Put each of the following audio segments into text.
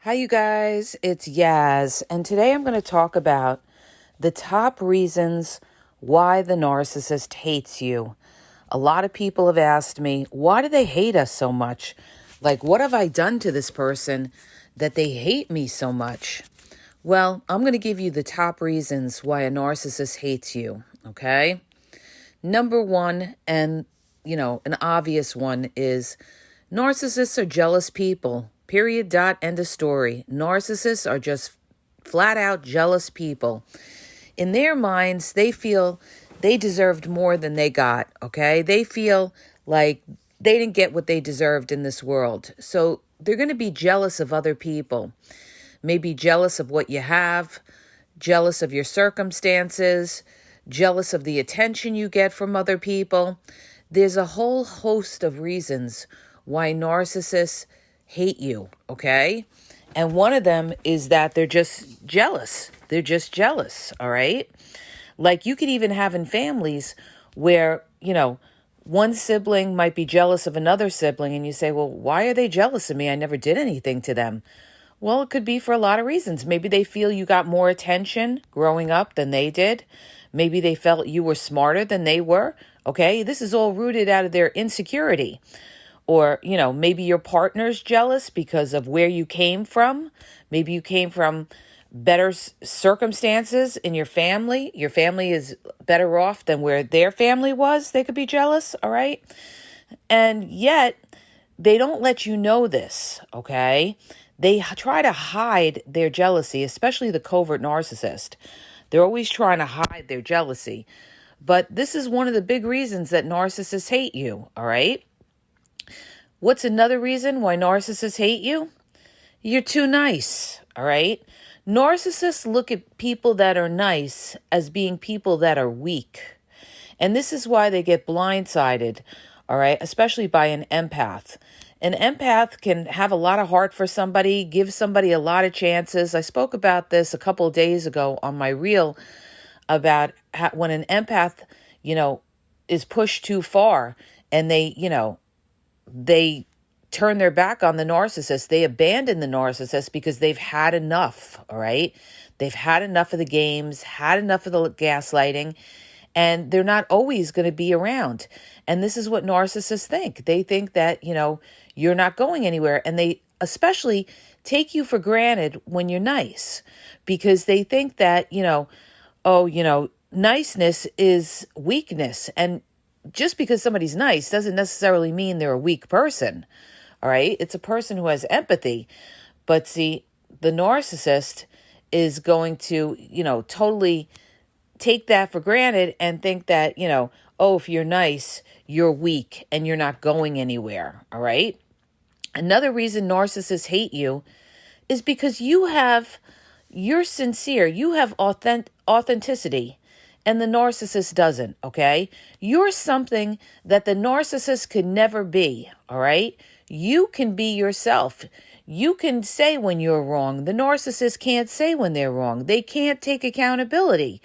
Hi, you guys. It's Yaz, and today I'm going to talk about the top reasons why the narcissist hates you. A lot of people have asked me, why do they hate us so much? Like, what have I done to this person that they hate me so much? Well, I'm going to give you the top reasons why a narcissist hates you, okay? Number one, and an obvious one is narcissists are jealous people. Period, dot, end of story. Narcissists are just flat out jealous people. In their minds, they feel they deserved more than they got, okay? They feel like they didn't get what they deserved in this world. So they're going to be jealous of other people. Maybe jealous of what you have, jealous of your circumstances, jealous of the attention you get from other people. There's a whole host of reasons why narcissists hate you, okay? And one of them is that they're just jealous. They're just jealous, all right? Like you could even have in families where, one sibling might be jealous of another sibling and you say, well, why are they jealous of me? I never did anything to them. Well, it could be for a lot of reasons. Maybe they feel you got more attention growing up than they did. Maybe they felt you were smarter than they were, okay? This is all rooted out of their insecurity. Or, maybe your partner's jealous because of where you came from. Maybe you came from better circumstances in your family. Your family is better off than where their family was. They could be jealous, all right? And yet, they don't let you know this, okay? They try to hide their jealousy, especially the covert narcissist. They're always trying to hide their jealousy. But this is one of the big reasons that narcissists hate you, all right? What's another reason why narcissists hate you? You're too nice, all right? Narcissists look at people that are nice as being people that are weak. And this is why they get blindsided, all right, especially by an empath. An empath can have a lot of heart for somebody, give somebody a lot of chances. I spoke about this a couple of days ago on my reel about how, when an empath, is pushed too far and they turn their back on the narcissist. They abandon the narcissist because they've had enough, all right? They've had enough of the games, had enough of the gaslighting, and they're not always going to be around. And this is what narcissists think. They think that, you're not going anywhere. And they especially take you for granted when you're nice because they think that, niceness is weakness. And just because somebody's nice doesn't necessarily mean they're a weak person. All right. It's a person who has empathy. But see, the narcissist is going to, totally take that for granted and think that, if you're nice, you're weak and you're not going anywhere. All right. Another reason narcissists hate you is because you're sincere. You have authenticity. And the narcissist doesn't, okay? You're something that the narcissist could never be, all right? You can be yourself. You can say when you're wrong. The narcissist can't say when they're wrong. They can't take accountability.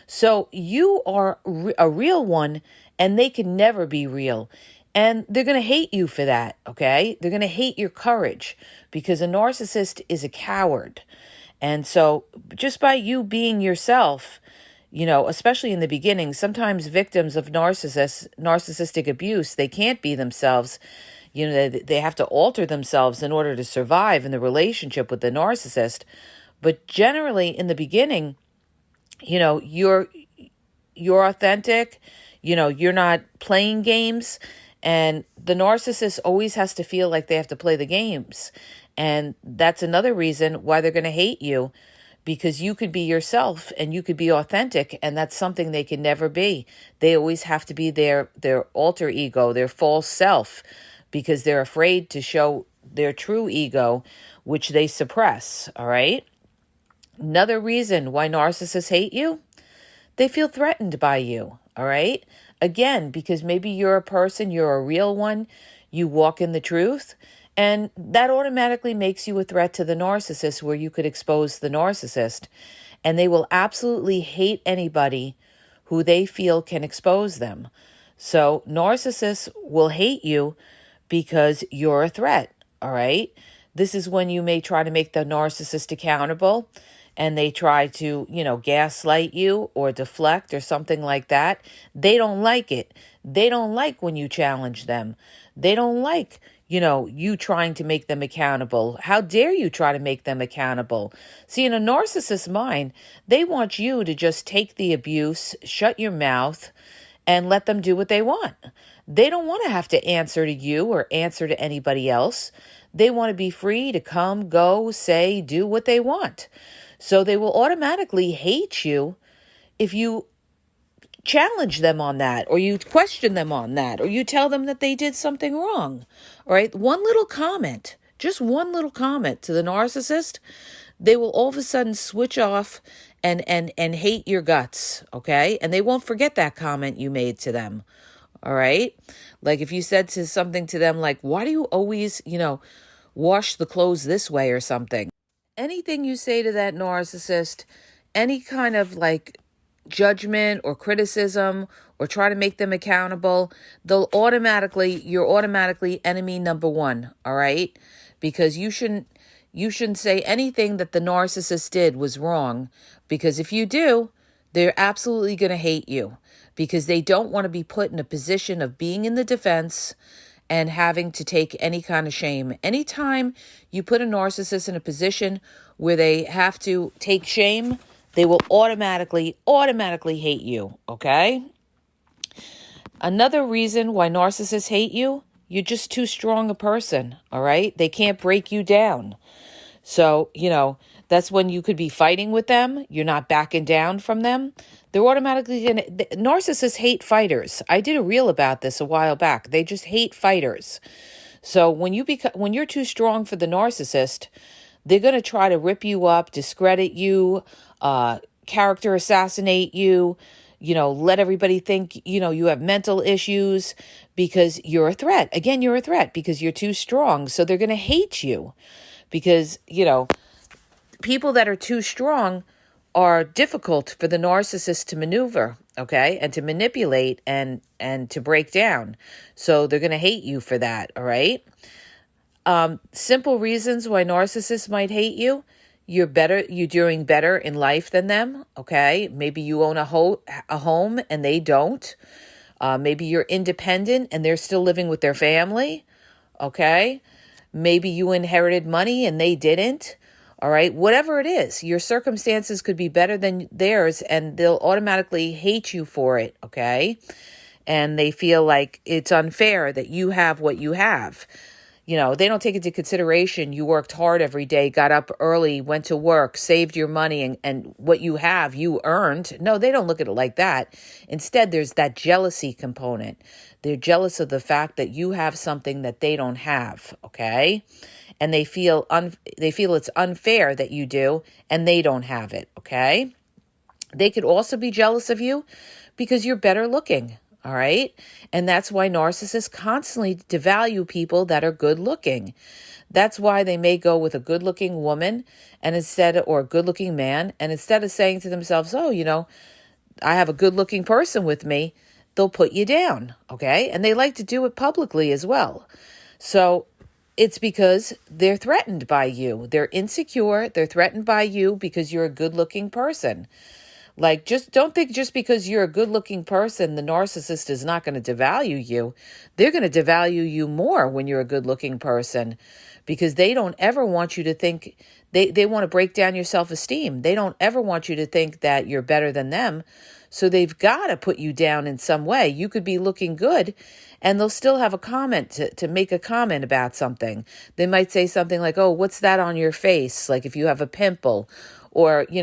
So you are a real one, and they can never be real. And they're going to hate you for that, okay? They're going to hate your courage because a narcissist is a coward. And so just by you being yourself, especially in the beginning, sometimes victims of narcissistic abuse, they can't be themselves. They have to alter themselves in order to survive in the relationship with the narcissist. But generally, in the beginning, you're authentic. You're not playing games, and the narcissist always has to feel like they have to play the games, and that's another reason why they're going to hate you. Because you could be yourself and you could be authentic, and that's something they can never be. They always have to be their alter ego, their false self, because they're afraid to show their true ego, which they suppress, all right? Another reason why narcissists hate you, they feel threatened by you, all right? Again, because maybe you're a person, you're a real one, you walk in the truth, and that automatically makes you a threat to the narcissist where you could expose the narcissist. And they will absolutely hate anybody who they feel can expose them. So narcissists will hate you because you're a threat, all right? This is when you may try to make the narcissist accountable, and they try to, gaslight you or deflect or something like that. They don't like it. They don't like when you challenge them. They don't like, you trying to make them accountable. How dare you try to make them accountable? See, in a narcissist's mind, they want you to just take the abuse, shut your mouth, and let them do what they want. They don't want to have to answer to you or answer to anybody else. They want to be free to come, go, say, do what they want. So they will automatically hate you if you challenge them on that, or you question them on that, or you tell them that they did something wrong. All right? One little comment, just one little comment to the narcissist, they will all of a sudden switch off and hate your guts, okay? And they won't forget that comment you made to them. All right? Like if you said something to them like, why do you always, wash the clothes this way or something? Anything you say to that narcissist, any kind of like judgment or criticism or try to make them accountable, you're automatically enemy number one, all right? Because you shouldn't say anything that the narcissist did was wrong, because if you do, they're absolutely going to hate you, because they don't want to be put in a position of being in the defense and having to take any kind of shame. Anytime you put a narcissist in a position where they have to take shame, they will automatically hate you, okay? Another reason why narcissists hate you, you're just too strong a person, all right? They can't break you down. So, that's when you could be fighting with them. You're not backing down from them. They're automatically going to... Narcissists hate fighters. I did a reel about this a while back. They just hate fighters. So when you're too strong for the narcissist, they're going to try to rip you up, discredit you, character assassinate you, let everybody think, you have mental issues because you're a threat. Again, you're a threat because you're too strong. So they're going to hate you because, people that are too strong are difficult for the narcissist to maneuver, okay, and to manipulate and to break down. So they're going to hate you for that, all right? Simple reasons why narcissists might hate you. You're doing better in life than them, okay? Maybe you own a home and they don't. Maybe you're independent and they're still living with their family, okay? Maybe you inherited money and they didn't. All right, whatever it is, your circumstances could be better than theirs, and they'll automatically hate you for it, okay? And they feel like it's unfair that you have what you have. They don't take into consideration you worked hard every day, got up early, went to work, saved your money, and what you have, you earned. No, they don't look at it like that. Instead, there's that jealousy component. They're jealous of the fact that you have something that they don't have, okay? And they feel it's unfair that you do and they don't have it, okay? They could also be jealous of you because you're better looking, all right? And that's why narcissists constantly devalue people that are good looking. That's why they may go with a good-looking woman or a good-looking man, and instead of saying to themselves, I have a good-looking person with me, they'll put you down, okay? And they like to do it publicly as well. So it's because they're threatened by you. They're insecure. They're threatened by you because you're a good-looking person. Like, just don't think just because you're a good-looking person, the narcissist is not going to devalue you. They're going to devalue you more when you're a good-looking person, because they don't ever want you to think, they want to break down your self-esteem. They don't ever want you to think that you're better than them. So they've got to put you down in some way. You could be looking good, and they'll still have a comment to make a comment about something. They might say something like, oh, what's that on your face? Like if you have a pimple, or, you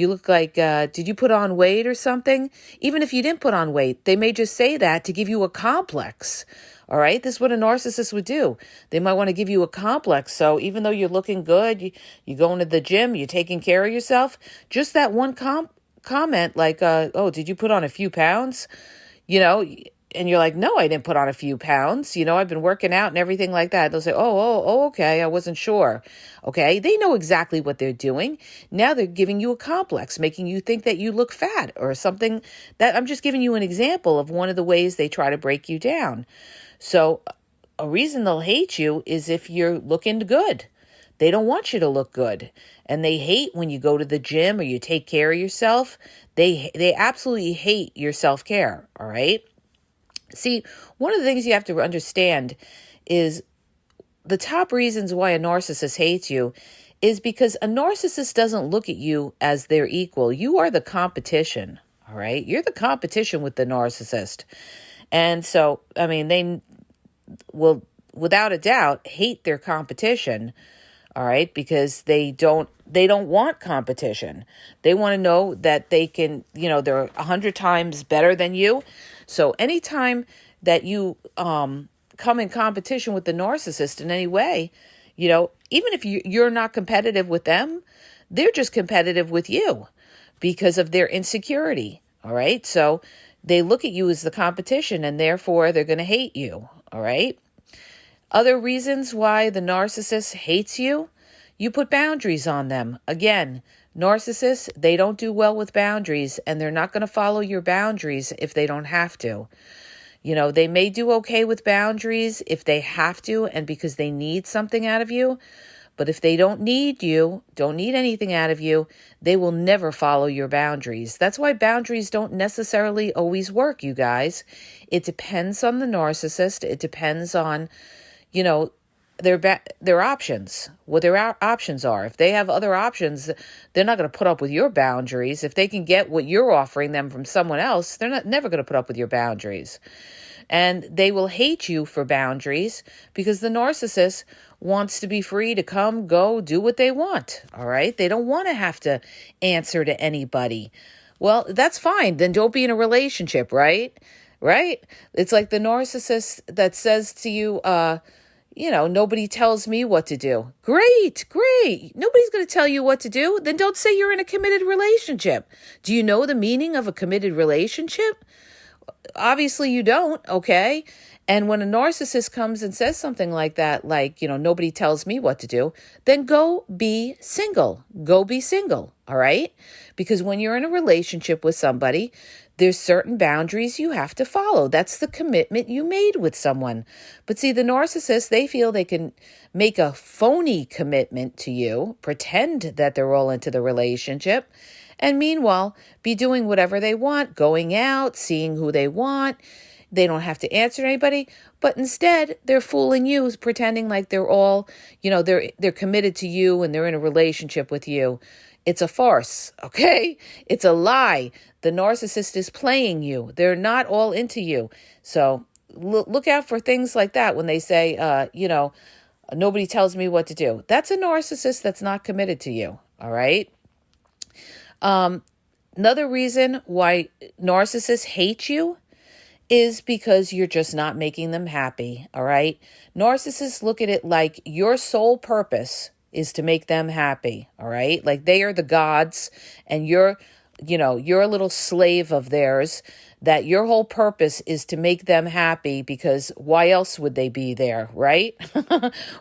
look like, did you put on weight or something? Even if you didn't put on weight, they may just say that to give you a complex. All right. This is what a narcissist would do. They might want to give you a complex. So even though you're looking good, you're going to the gym, you're taking care of yourself, just that one comment like, oh, did you put on a few pounds? And you're like, no, I didn't put on a few pounds. I've been working out and everything like that. They'll say, oh, okay, I wasn't sure. Okay, they know exactly what they're doing. Now they're giving you a complex, making you think that you look fat or something. That I'm just giving you an example of one of the ways they try to break you down. So a reason they'll hate you is if you're looking good. They don't want you to look good. And they hate when you go to the gym or you take care of yourself. They absolutely hate your self-care, all right? See, one of the things you have to understand is the top reasons why a narcissist hates you is because a narcissist doesn't look at you as their equal. You are the competition, all right? You're the competition with the narcissist. And so, I mean, they will, without a doubt, hate their competition, all right, because they don't want competition. They want to know that they can, they're 100 times better than you. So anytime that you come in competition with the narcissist in any way, even if you're not competitive with them, they're just competitive with you because of their insecurity, all right? So they look at you as the competition, and therefore they're going to hate you, all right? Other reasons why the narcissist hates you, you put boundaries on them. Again, narcissists, they don't do well with boundaries, and they're not going to follow your boundaries if they don't have to. They may do okay with boundaries if they have to and because they need something out of you. But if they don't need anything out of you, they will never follow your boundaries. That's why boundaries don't necessarily always work, you guys. It depends on the narcissist. It depends on, their options, what their options are. If they have other options, they're not going to put up with your boundaries. If they can get what you're offering them from someone else, they're never going to put up with your boundaries. And they will hate you for boundaries because the narcissist wants to be free to come, go, do what they want. All right. They don't want to have to answer to anybody. Well, that's fine. Then don't be in a relationship, right? Right? It's like the narcissist that says to you, nobody tells me what to do. Great. Nobody's going to tell you what to do. Then don't say you're in a committed relationship. Do you know the meaning of a committed relationship? Obviously you don't, okay? And when a narcissist comes and says something like that, like, nobody tells me what to do, then go be single. Go be single, all right? Because when you're in a relationship with somebody, there's certain boundaries you have to follow. That's the commitment you made with someone. But see, the narcissists, they feel they can make a phony commitment to you, pretend that they're all into the relationship, and meanwhile, be doing whatever they want, going out, seeing who they want. They don't have to answer to anybody, but instead they're fooling you, pretending like they're all, they're committed to you and they're in a relationship with you. It's a farce, okay? It's a lie. The narcissist is playing you. They're not all into you. So look out for things like that when they say, nobody tells me what to do. That's a narcissist that's not committed to you, all right? Another reason why narcissists hate you is because you're just not making them happy, all right? Narcissists look at it like your sole purpose is to make them happy, all right? Like they are the gods and you're a little slave of theirs, that your whole purpose is to make them happy because why else would they be there, right?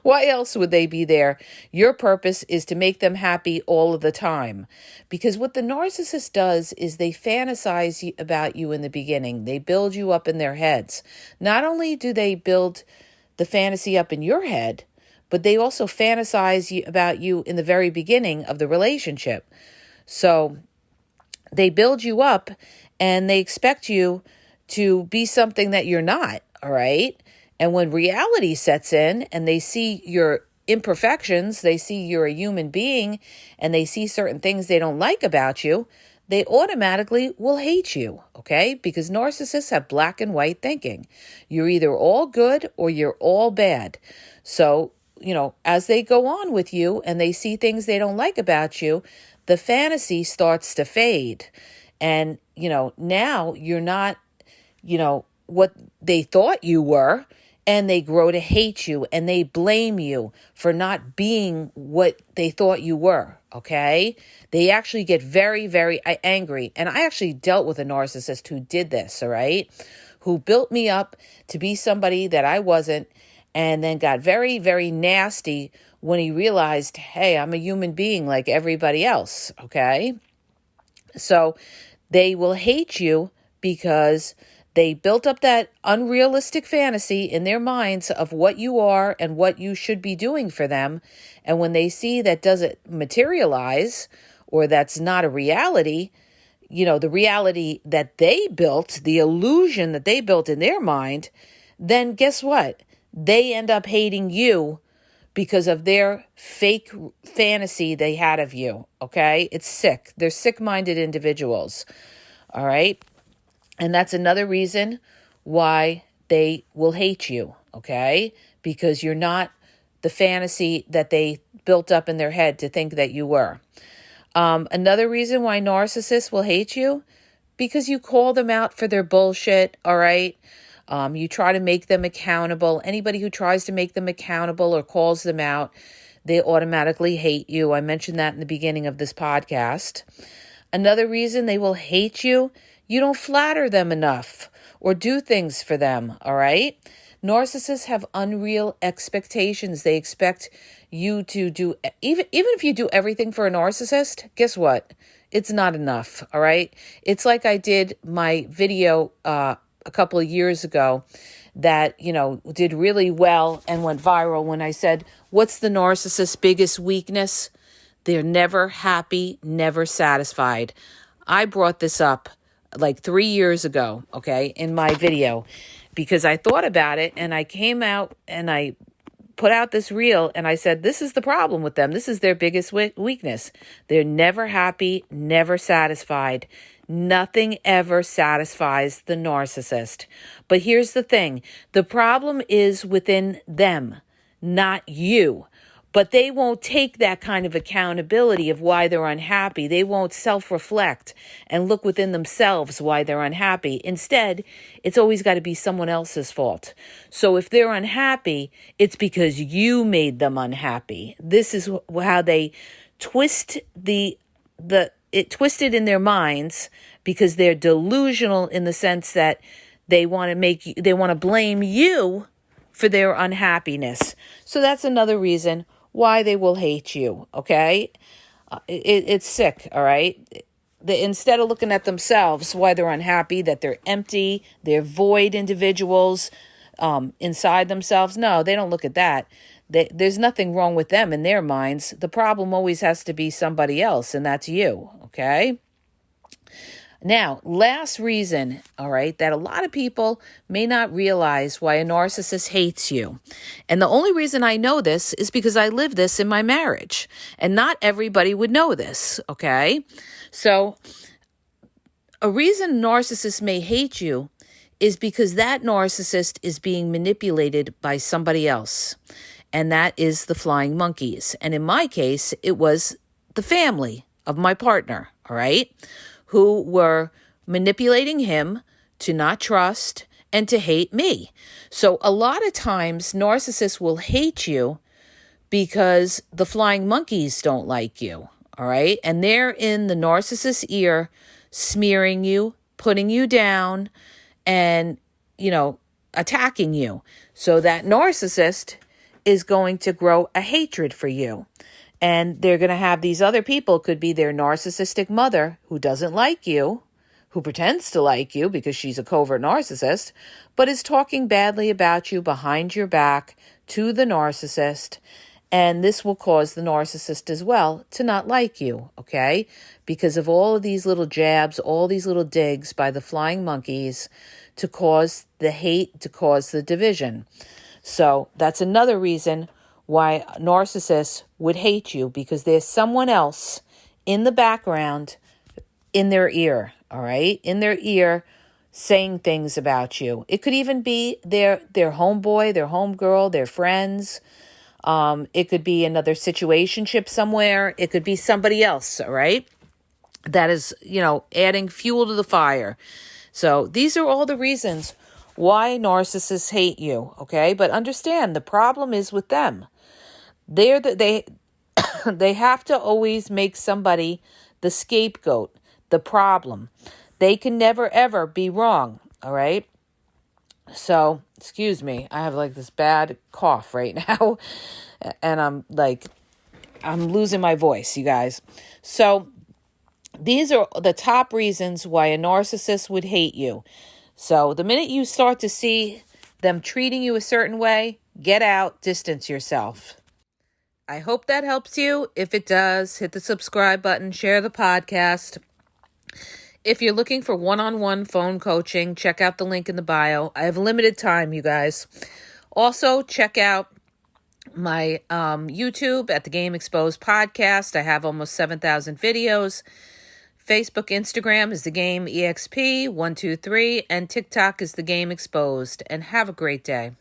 Why else would they be there? Your purpose is to make them happy all of the time. Because what the narcissist does is they fantasize about you in the beginning. They build you up in their heads. Not only do they build the fantasy up in your head, but they also fantasize about you in the very beginning of the relationship. So they build you up and they expect you to be something that you're not, all right? And when reality sets in and they see your imperfections, they see you're a human being, and they see certain things they don't like about you, they automatically will hate you, okay? Because narcissists have black and white thinking. You're either all good or you're all bad. So, as they go on with you and they see things they don't like about you, the fantasy starts to fade. And, now you're not, what they thought you were, and they grow to hate you and they blame you for not being what they thought you were, okay? They actually get very, very angry. And I actually dealt with a narcissist who did this, all right? Who built me up to be somebody that I wasn't, and then got very, very nasty when he realized, hey, I'm a human being like everybody else, okay? So they will hate you because They built up that unrealistic fantasy in their minds of what you are and what you should be doing for them. And when they see that doesn't materialize, or that's not a reality, the reality that they built, the illusion that they built in their mind, then guess what? They end up hating you because of their fake fantasy they had of you, okay? It's sick. They're sick-minded individuals, all right? And that's another reason why they will hate you, okay? Because you're not the fantasy that they built up in their head to think that you were. Another reason why narcissists will hate you, because you call them out for their bullshit, all right? You try to make them accountable. Anybody who tries to make them accountable or calls them out, they automatically hate you. I mentioned that in the beginning of this podcast. Another reason they will hate you, you don't flatter them enough or do things for them, all right? Narcissists have unreal expectations. They expect you to do, even if you do everything for a narcissist, guess what? It's not enough, all right? It's like I did my video a couple of years ago that, did really well and went viral when I said, what's the narcissist's biggest weakness? They're never happy, never satisfied. I brought this up like 3 years ago, okay, in my video, because I thought about it and I came out and I put out this reel and I said, this is the problem with them. This is their biggest weakness. They're never happy, never satisfied. Nothing ever satisfies the narcissist. But here's the thing. The problem is within them, not you. But they won't take that kind of accountability of why they're unhappy. They won't self-reflect and look within themselves why they're unhappy. Instead, it's always got to be someone else's fault. So if they're unhappy, it's because you made them unhappy. This is how they twist it twisted in their minds, because they're delusional in the sense that they want to blame you for their unhappiness. So that's another reason why they will hate you, okay? It's sick, all right? Instead of looking at themselves, why they're unhappy, that they're empty, they're void individuals inside themselves. No, they don't look at that. There's nothing wrong with them in their minds. The problem always has to be somebody else, and that's you, okay? Now, last reason, all right, that a lot of people may not realize why a narcissist hates you. And the only reason I know this is because I live this in my marriage. And not everybody would know this, okay? So a reason narcissists may hate you is because that narcissist is being manipulated by somebody else. And that is the flying monkeys. And in my case, it was the family of my partner, all right, who were manipulating him to not trust and to hate me. So a lot of times narcissists will hate you because the flying monkeys don't like you, all right? And they're in the narcissist's ear, smearing you, putting you down, and, attacking you. So that narcissist is going to grow a hatred for you. And they're going to have these other people, could be their narcissistic mother who doesn't like you, who pretends to like you because she's a covert narcissist, but is talking badly about you behind your back to the narcissist. And this will cause the narcissist as well to not like you, okay? Because of all of these little jabs, all these little digs by the flying monkeys to cause the hate, to cause the division. So that's another reason why narcissists would hate you, because there's someone else in the background, in their ear, all right? In their ear, saying things about you. It could even be their homeboy, their homegirl, their friends. It could be another situationship somewhere. It could be somebody else, all right? That is, adding fuel to the fire. So these are all the reasons why narcissists hate you, okay? But understand, the problem is with them. They have to always make somebody the scapegoat, the problem. They can never, ever be wrong, all right? So, excuse me, I have like this bad cough right now, and I'm losing my voice, you guys. So, these are the top reasons why a narcissist would hate you. So the minute you start to see them treating you a certain way, get out, distance yourself. I hope that helps you. If it does, hit the subscribe button, share the podcast. If you're looking for one-on-one phone coaching, check out the link in the bio. I have limited time, you guys. Also, check out my YouTube at the Game Exposed podcast. I have almost 7,000 videos. Facebook, Instagram is the Game EXP 123, and TikTok is the Game Exposed. And have a great day.